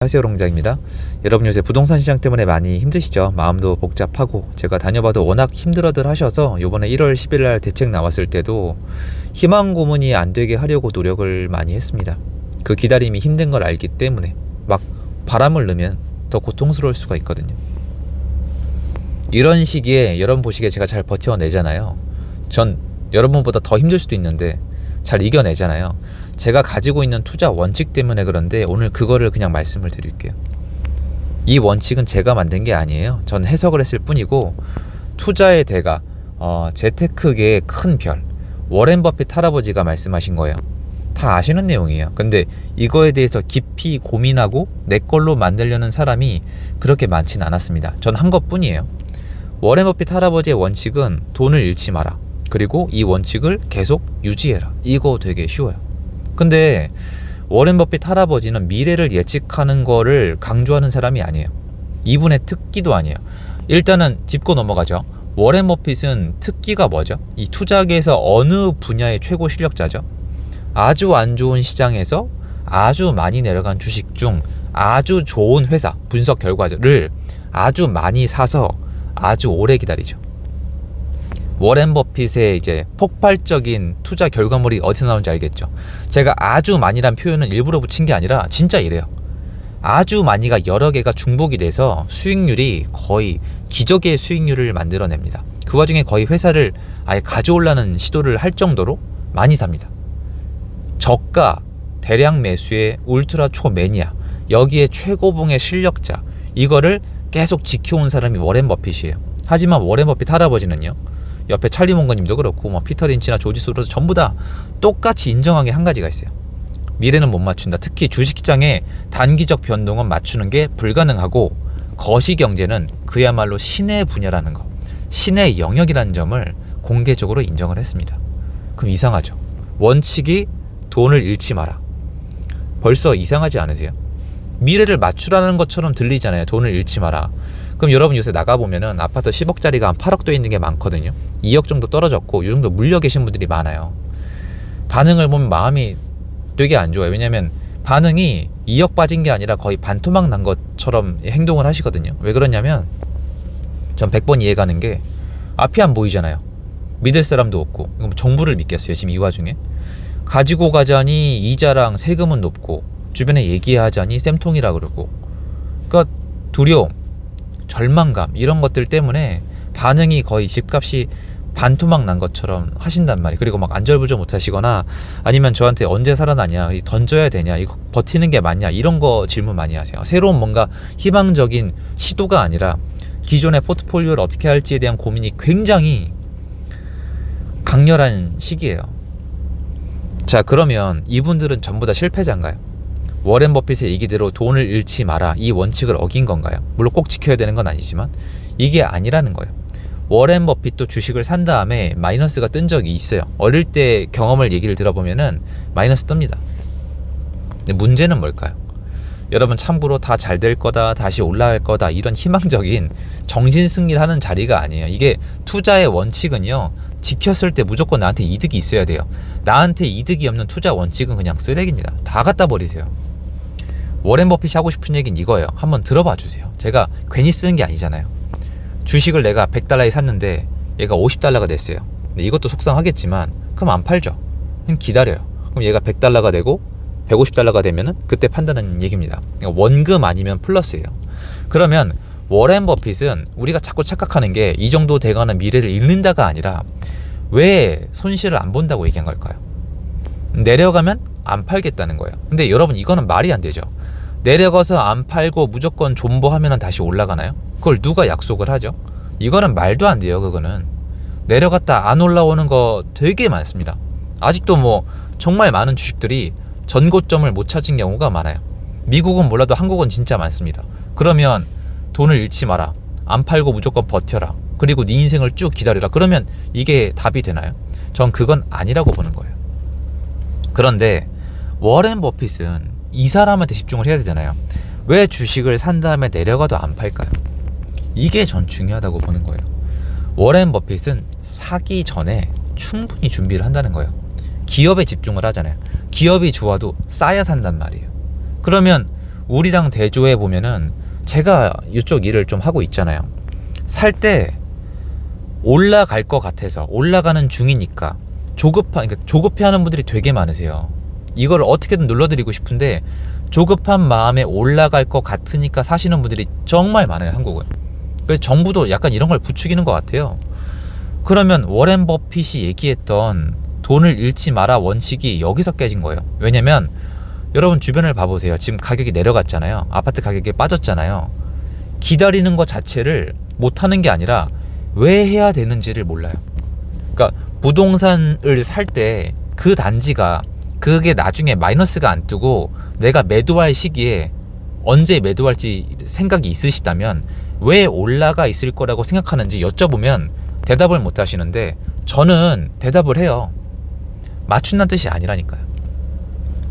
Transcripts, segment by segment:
안녕하세요, 롱장입니다. 여러분 요새 부동산 시장 때문에 많이 힘드시죠? 마음도 복잡하고 제가 다녀봐도 워낙 힘들어들 하셔서 요번에 1월 10일 날 대책 나왔을 때도 희망 고문이 안 되게 하려고 노력을 많이 했습니다. 그 기다림이 힘든 걸 알기 때문에 막 바람을 넣으면 더 고통스러울 수가 있거든요. 이런 시기에 여러분 보시기에 제가 잘 버텨내잖아요. 전 여러분보다 더 힘들 수도 있는데 잘 이겨내잖아요. 제가 가지고 있는 투자 원칙 때문에 그런데 오늘 그거를 그냥 말씀을 드릴게요. 이 원칙은 제가 만든 게 아니에요. 전 해석을 했을 뿐이고 투자의 대가 재테크계의 큰 별 워렌 버핏 할아버지가 말씀하신 거예요. 다 아시는 내용이에요. 근데 이거에 대해서 깊이 고민하고 내 걸로 만들려는 사람이 그렇게 많진 않았습니다. 전 한 것뿐이에요. 워렌 버핏 할아버지의 원칙은 돈을 잃지 마라. 그리고 이 원칙을 계속 유지해라. 이거 되게 쉬워요. 근데 워렌 버핏 할아버지는 미래를 예측하는 거를 강조하는 사람이 아니에요. 이분의 특기도 아니에요. 일단은 짚고 넘어가죠. 워렌 버핏은 특기가 뭐죠? 이 투자계에서 어느 분야의 최고 실력자죠? 아주 안 좋은 시장에서 아주 많이 내려간 주식 중 아주 좋은 회사 분석 결과를 아주 많이 사서 아주 오래 기다리죠. 워렌 버핏의 이제 폭발적인 투자 결과물이 어디서 나오는지 알겠죠? 제가 아주 많이란 표현은 일부러 붙인 게 아니라 진짜 이래요. 아주 많이가 여러 개가 중복이 돼서 수익률이 거의 기적의 수익률을 만들어냅니다. 그 와중에 거의 회사를 아예 가져오려는 시도를 할 정도로 많이 삽니다. 저가, 대량 매수의 울트라 초매니아, 여기에 최고봉의 실력자, 이거를 계속 지켜온 사람이 워렌 버핏이에요. 하지만 워렌 버핏 할아버지는요, 옆에 찰리 몽거님도 그렇고 피터 린치나 조지 소로스 전부 다 똑같이 인정한 게 한 가지가 있어요. 미래는 못 맞춘다. 특히 주식시장의 단기적 변동은 맞추는 게 불가능하고 거시경제는 그야말로 신의 분야라는 거, 신의 영역이라는 점을 공개적으로 인정을 했습니다. 그럼 이상하죠. 원칙이 돈을 잃지 마라. 벌써 이상하지 않으세요? 미래를 맞추라는 것처럼 들리잖아요. 돈을 잃지 마라. 그럼 여러분 요새 나가보면은 아파트 10억짜리가 한 8억 돼 있는 게 많거든요. 2억 정도 떨어졌고 이 정도 물려 계신 분들이 많아요. 반응을 보면 마음이 되게 안 좋아요. 왜냐면 반응이 2억 빠진 게 아니라 거의 반토막 난 것처럼 행동을 하시거든요. 왜 그러냐면 전 100번 이해가는 게 앞이 안 보이잖아요. 믿을 사람도 없고 이거 정부를 믿겠어요. 지금 이 와중에 가지고 가자니 이자랑 세금은 높고 주변에 얘기하자니 쌤통이라 그러고, 그러니까 두려움, 절망감 이런 것들 때문에 반응이 거의 집값이 반토막 난 것처럼 하신단 말이에요. 그리고 막 안절부절 못 하시거나 아니면 저한테 언제 살아나냐, 던져야 되냐, 이거 버티는 게 맞냐, 이런 거 질문 많이 하세요. 새로운 뭔가 희망적인 시도가 아니라 기존의 포트폴리오를 어떻게 할지에 대한 고민이 굉장히 강렬한 시기예요. 자, 그러면 이분들은 전부 다 실패자인가요? 워렌 버핏의 얘기대로 돈을 잃지 마라, 이 원칙을 어긴 건가요? 물론 꼭 지켜야 되는 건 아니지만 이게 아니라는 거예요. 워렌 버핏도 주식을 산 다음에 마이너스가 뜬 적이 있어요. 어릴 때 경험을 얘기를 들어보면은 마이너스 뜹니다. 근데 문제는 뭘까요? 여러분 참고로 다 잘 될 거다, 다시 올라갈 거다, 이런 희망적인 정신 승리를 하는 자리가 아니에요. 이게 투자의 원칙은요, 지켰을 때 무조건 나한테 이득이 있어야 돼요. 나한테 이득이 없는 투자 원칙은 그냥 쓰레기입니다. 다 갖다 버리세요. 워렌 버핏이 하고 싶은 얘기는 이거예요. 한번 들어봐 주세요. 제가 괜히 쓰는 게 아니잖아요. 주식을 내가 100달러에 샀는데 얘가 50달러가 됐어요. 근데 이것도 속상하겠지만 그럼 안 팔죠. 그냥 기다려요. 그럼 얘가 100달러가 되고 150달러가 되면은 그때 판다는 얘기입니다. 그러니까 원금 아니면 플러스예요. 그러면 워렌 버핏은 우리가 자꾸 착각하는 게 이 정도 돼가는 미래를 잃는다가 아니라 왜 손실을 안 본다고 얘기한 걸까요? 내려가면 안 팔겠다는 거예요. 근데 여러분 이거는 말이 안 되죠. 내려가서 안 팔고 무조건 존버하면 다시 올라가나요? 그걸 누가 약속을 하죠? 이거는 말도 안 돼요. 그거는 내려갔다 안 올라오는 거 되게 많습니다. 아직도 뭐 정말 많은 주식들이 전고점을 못 찾은 경우가 많아요. 미국은 몰라도 한국은 진짜 많습니다. 그러면 돈을 잃지 마라, 안 팔고 무조건 버텨라, 그리고 네 인생을 쭉 기다리라, 그러면 이게 답이 되나요? 전 그건 아니라고 보는 거예요. 그런데 워렌 버핏은 이 사람한테 집중을 해야 되잖아요. 왜 주식을 산 다음에 내려가도 안 팔까요? 이게 전 중요하다고 보는 거예요. 워렌 버핏은 사기 전에 충분히 준비를 한다는 거예요. 기업에 집중을 하잖아요. 기업이 좋아도 싸야 산단 말이에요. 그러면 우리랑 대조해 보면은 제가 이쪽 일을 좀 하고 있잖아요. 살 때 올라갈 것 같아서 올라가는 중이니까 그러니까 조급해하는 분들이 되게 많으세요. 이걸 어떻게든 눌러드리고 싶은데 조급한 마음에 올라갈 것 같으니까 사시는 분들이 정말 많아요, 한국은. 그래서 정부도 약간 이런 걸 부추기는 것 같아요. 그러면 워렌 버핏이 얘기했던 돈을 잃지 마라 원칙이 여기서 깨진 거예요. 왜냐면 여러분 주변을 봐보세요. 지금 가격이 내려갔잖아요. 아파트 가격이 빠졌잖아요. 기다리는 것 자체를 못하는 게 아니라 왜 해야 되는지를 몰라요. 그러니까 부동산을 살 때 그 단지가 그게 나중에 마이너스가 안 뜨고 내가 매도할 시기에 언제 매도할지 생각이 있으시다면 왜 올라가 있을 거라고 생각하는지 여쭤보면 대답을 못 하시는데 저는 대답을 해요. 맞춘다는 뜻이 아니라니까요.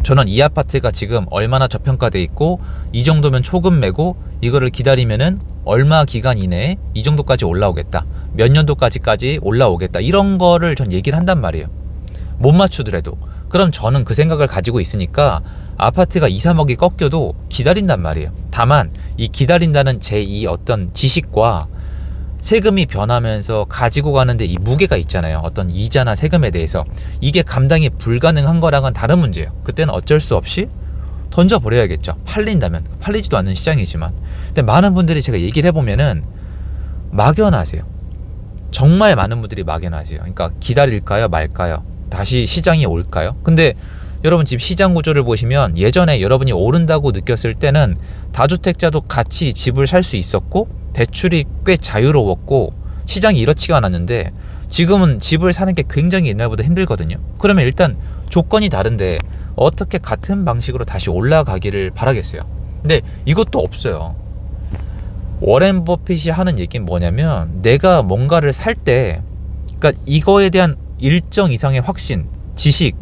저는 이 아파트가 지금 얼마나 저평가돼 있고 이 정도면 초급매고 이거를 기다리면은 얼마 기간 이내에 이 정도까지 올라오겠다, 몇 년도까지까지 올라오겠다, 이런 거를 전 얘기를 한단 말이에요. 못 맞추더라도. 그럼 저는 그 생각을 가지고 있으니까 아파트가 2, 3억이 꺾여도 기다린단 말이에요. 다만 이 기다린다는 제 이 어떤 지식과 세금이 변하면서 가지고 가는데 이 무게가 있잖아요. 어떤 이자나 세금에 대해서 이게 감당이 불가능한 거랑은 다른 문제예요. 그때는 어쩔 수 없이 던져버려야겠죠. 팔린다면. 팔리지도 않는 시장이지만. 근데 많은 분들이 제가 얘기를 해보면은 막연하세요. 정말 많은 분들이 막연하세요. 그러니까 기다릴까요 말까요, 다시 시장이 올까요? 근데 여러분 지금 시장 구조를 보시면 예전에 여러분이 오른다고 느꼈을 때는 다주택자도 같이 집을 살 수 있었고 대출이 꽤 자유로웠고 시장이 이렇지가 않았는데 지금은 집을 사는 게 굉장히 옛날보다 힘들거든요. 그러면 일단 조건이 다른데 어떻게 같은 방식으로 다시 올라가기를 바라겠어요. 근데 이것도 없어요. 워렌 버핏이 하는 얘기는 뭐냐면 내가 뭔가를 살 때 그러니까 이거에 대한 일정 이상의 확신, 지식,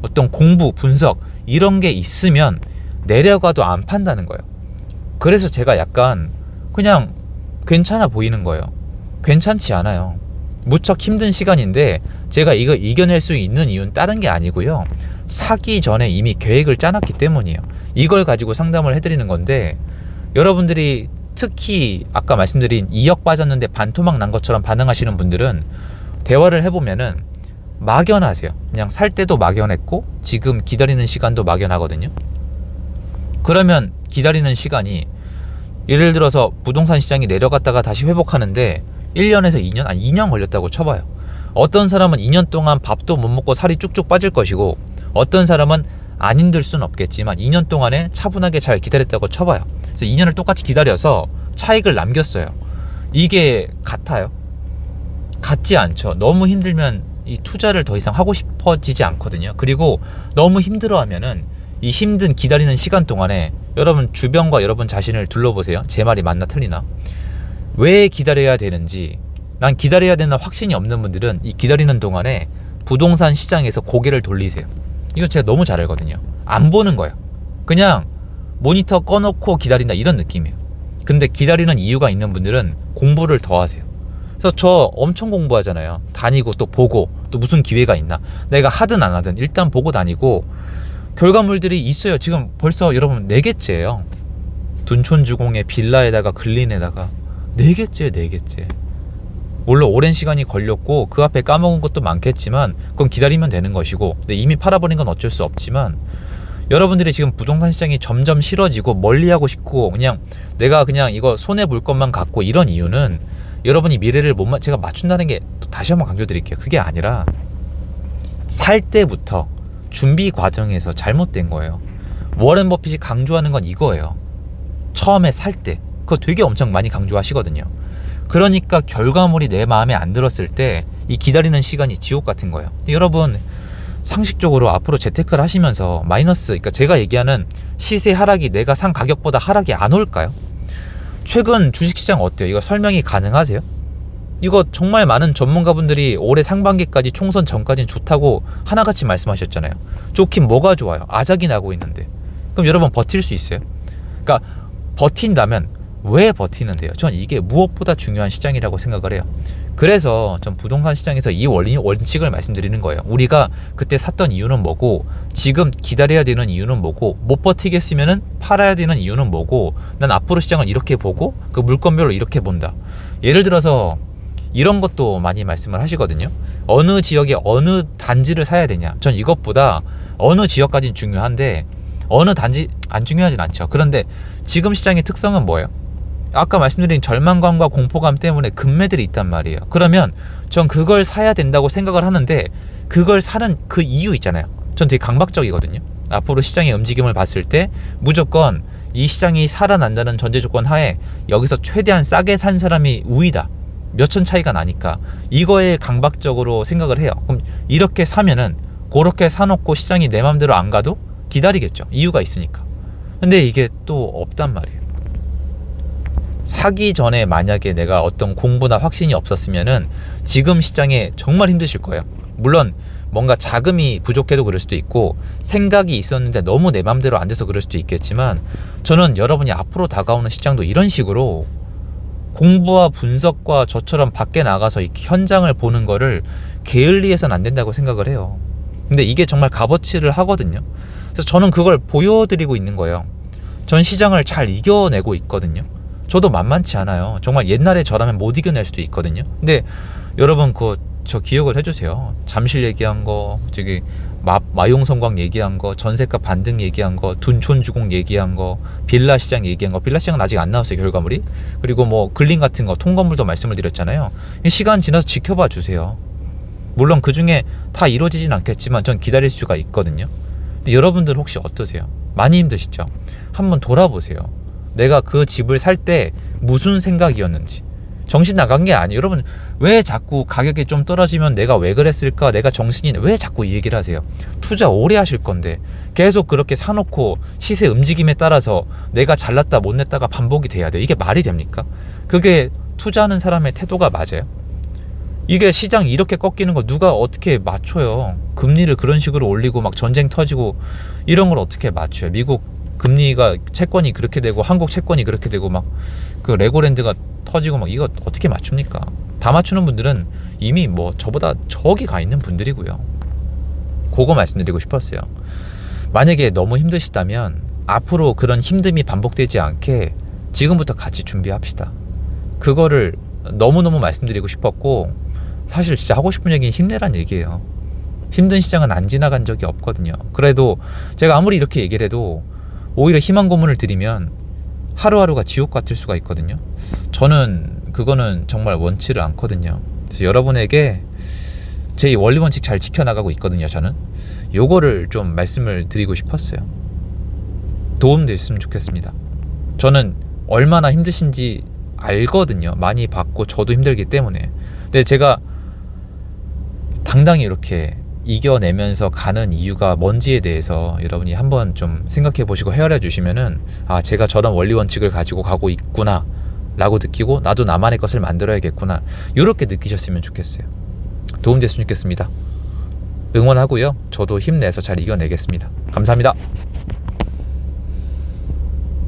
어떤 공부, 분석 이런 게 있으면 내려가도 안 판다는 거예요. 그래서 제가 약간 그냥 괜찮아 보이는 거예요. 괜찮지 않아요. 무척 힘든 시간인데 제가 이거 이겨낼 수 있는 이유는 다른 게 아니고요. 사기 전에 이미 계획을 짜놨기 때문이에요. 이걸 가지고 상담을 해드리는 건데 여러분들이 특히 아까 말씀드린 2억 빠졌는데 반토막 난 것처럼 반응하시는 분들은 대화를 해보면은 막연하세요. 그냥 살 때도 막연했고 지금 기다리는 시간도 막연하거든요. 그러면 기다리는 시간이 예를 들어서 부동산 시장이 내려갔다가 다시 회복하는데 1년에서 2년, 아니 2년 걸렸다고 쳐봐요. 어떤 사람은 2년 동안 밥도 못 먹고 살이 쭉쭉 빠질 것이고 어떤 사람은 안 힘들 수는 없겠지만 2년 동안에 차분하게 잘 기다렸다고 쳐봐요. 그래서 2년을 똑같이 기다려서 차익을 남겼어요. 이게 같아요? 같지 않죠. 너무 힘들면 이 투자를 더 이상 하고 싶어지지 않거든요. 그리고 너무 힘들어하면은 이 힘든 기다리는 시간 동안에 여러분 주변과 여러분 자신을 둘러보세요. 제 말이 맞나 틀리나? 왜 기다려야 되는지, 난 기다려야 되는 확신이 없는 분들은 이 기다리는 동안에 부동산 시장에서 고개를 돌리세요. 이거 제가 너무 잘 알거든요. 안 보는 거예요. 그냥 모니터 꺼놓고 기다린다 이런 느낌이에요. 근데 기다리는 이유가 있는 분들은 공부를 더 하세요. 그래서 저 엄청 공부하잖아요. 다니고 또 보고 또 무슨 기회가 있나, 내가 하든 안 하든 일단 보고 다니고 결과물들이 있어요. 지금 벌써 여러분 4개째예요. 둔촌주공에 빌라에다가 근린에다가 4개째. 물론 오랜 시간이 걸렸고 그 앞에 까먹은 것도 많겠지만 그건 기다리면 되는 것이고, 근데 이미 팔아버린 건 어쩔 수 없지만 여러분들이 지금 부동산 시장이 점점 싫어지고 멀리하고 싶고 그냥 내가 그냥 이거 손해볼 것만 갖고 이런 이유는 여러분이 미래를 제가 맞춘다는 게 또 다시 한번 강조드릴게요. 그게 아니라 살 때부터 준비 과정에서 잘못된 거예요. 워렌 버핏이 강조하는 건 이거예요. 처음에 살 때 그거 되게 엄청 많이 강조하시거든요. 그러니까 결과물이 내 마음에 안 들었을 때 이 기다리는 시간이 지옥 같은 거예요. 여러분 상식적으로 앞으로 재테크를 하시면서 마이너스, 그러니까 제가 얘기하는 시세 하락이 내가 산 가격보다 하락이 안 올까요? 최근 주식시장 어때요? 이거 설명이 가능하세요? 이거 정말 많은 전문가분들이 올해 상반기까지 총선 전까지는 좋다고 하나같이 말씀하셨잖아요. 좋긴 뭐가 좋아요? 아작이 나고 있는데. 그럼 여러분 버틸 수 있어요? 그러니까 버틴다면 왜 버티는데요? 전 이게 무엇보다 중요한 시장이라고 생각을 해요. 그래서 전 부동산 시장에서 이 원칙을 말씀드리는 거예요. 우리가 그때 샀던 이유는 뭐고, 지금 기다려야 되는 이유는 뭐고, 못 버티겠으면은 팔아야 되는 이유는 뭐고, 난 앞으로 시장을 이렇게 보고 그 물건별로 이렇게 본다. 예를 들어서 이런 것도 많이 말씀을 하시거든요. 어느 지역에 어느 단지를 사야 되냐. 전 이것보다 어느 지역까지는 중요한데 어느 단지 안 중요하진 않죠. 그런데 지금 시장의 특성은 뭐예요? 아까 말씀드린 절망감과 공포감 때문에 급매들이 있단 말이에요. 그러면 전 그걸 사야 된다고 생각을 하는데, 그걸 사는 그 이유 있잖아요. 전 되게 강박적이거든요. 앞으로 시장의 움직임을 봤을 때 무조건 이 시장이 살아난다는 전제 조건 하에 여기서 최대한 싸게 산 사람이 우위다, 몇천 차이가 나니까 이거에 강박적으로 생각을 해요. 그럼 이렇게 사면은 그렇게 사놓고 시장이 내 맘대로 안 가도 기다리겠죠. 이유가 있으니까. 근데 이게 또 없단 말이에요. 사기 전에 만약에 내가 어떤 공부나 확신이 없었으면은 지금 시장에 정말 힘드실 거예요. 물론 뭔가 자금이 부족해도 그럴 수도 있고, 생각이 있었는데 너무 내 맘대로 안 돼서 그럴 수도 있겠지만, 저는 여러분이 앞으로 다가오는 시장도 이런 식으로 공부와 분석과 저처럼 밖에 나가서 이렇게 현장을 보는 거를 게을리해서는 안 된다고 생각을 해요. 근데 이게 정말 값어치를 하거든요. 그래서 저는 그걸 보여드리고 있는 거예요. 전 시장을 잘 이겨내고 있거든요. 저도 만만치 않아요. 정말 옛날에 저라면 못 이겨낼 수도 있거든요. 근데 여러분 저 기억을 해주세요. 잠실 얘기한 거, 저기 마용성광 얘기한 거, 전세가 반등 얘기한 거, 둔촌주공 얘기한 거, 빌라 시장 얘기한 거. 빌라 시장은 아직 안 나왔어요, 결과물이. 그리고 뭐 근린 같은 거, 통건물도 말씀을 드렸잖아요. 시간 지나서 지켜봐 주세요. 물론 그 중에 다 이루어지진 않겠지만 전 기다릴 수가 있거든요. 근데 여러분들 혹시 어떠세요? 많이 힘드시죠? 한번 돌아보세요. 내가 그 집을 살 때 무슨 생각이었는지. 정신 나간 게 아니에요. 여러분, 왜 자꾸 가격이 좀 떨어지면 내가 왜 그랬을까, 내가 정신이 왜 자꾸 이 얘기를 하세요? 투자 오래 하실 건데 계속 그렇게 사놓고 시세 움직임에 따라서 내가 잘났다 못 냈다가 반복이 돼야 돼요. 이게 말이 됩니까? 그게 투자하는 사람의 태도가 맞아요? 이게 시장이 이렇게 꺾이는 거 누가 어떻게 맞춰요? 금리를 그런 식으로 올리고 막 전쟁 터지고 이런 걸 어떻게 맞춰요? 미국 금리가 채권이 그렇게 되고 한국 채권이 그렇게 되고 막 그 레고랜드가 터지고 막 이거 어떻게 맞춥니까? 다 맞추는 분들은 이미 뭐 저보다 저기 가 있는 분들이고요. 그거 말씀드리고 싶었어요. 만약에 너무 힘드시다면 앞으로 그런 힘듦이 반복되지 않게 지금부터 같이 준비합시다. 그거를 너무너무 말씀드리고 싶었고, 사실 진짜 하고 싶은 얘기는 힘내란 얘기예요. 힘든 시장은 안 지나간 적이 없거든요. 그래도 제가 아무리 이렇게 얘기를 해도 오히려 희망 고문을 드리면 하루하루가 지옥 같을 수가 있거든요. 저는 그거는 정말 원치를 않거든요. 그래서 여러분에게 제 원리 원칙 잘 지켜나가고 있거든요. 저는 요거를 좀 말씀을 드리고 싶었어요. 도움 됐으면 좋겠습니다. 저는 얼마나 힘드신지 알거든요. 많이 받고 저도 힘들기 때문에. 근데 제가 당당히 이렇게 이겨내면서 가는 이유가 뭔지에 대해서 여러분이 한번 좀 생각해 보시고 헤아려 주시면은, 아, 제가 저런 원리 원칙을 가지고 가고 있구나 라고 느끼고 나도 나만의 것을 만들어야겠구나, 이렇게 느끼셨으면 좋겠어요. 도움 됐으면 좋겠습니다. 응원하고요. 저도 힘내서 잘 이겨내겠습니다. 감사합니다.